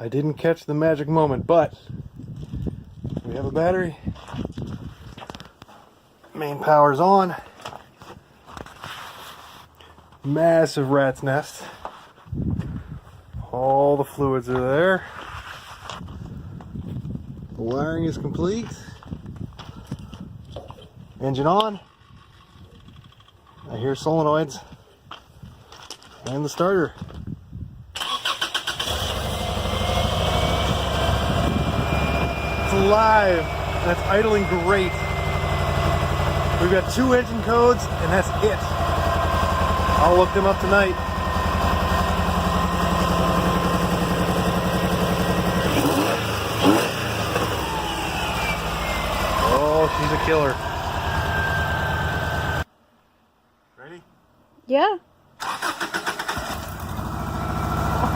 I didn't catch the magic moment, but we have a battery. Main power's on. Massive rat's nest. All the fluids are there. The wiring is complete. Engine on. I hear solenoids and the starter. It's alive. That's idling great. We've got 2 engine codes and that's it. I'll look them up tonight. Oh, she's a killer. Ready? Yeah.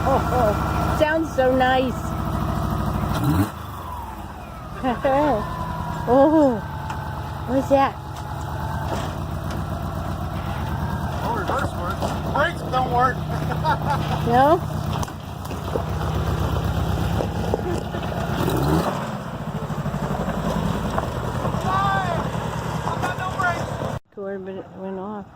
Oh, sounds so nice. Oh, what's that? Oh, reverse works. Brakes don't work. No? I've got no brakes. But it went off.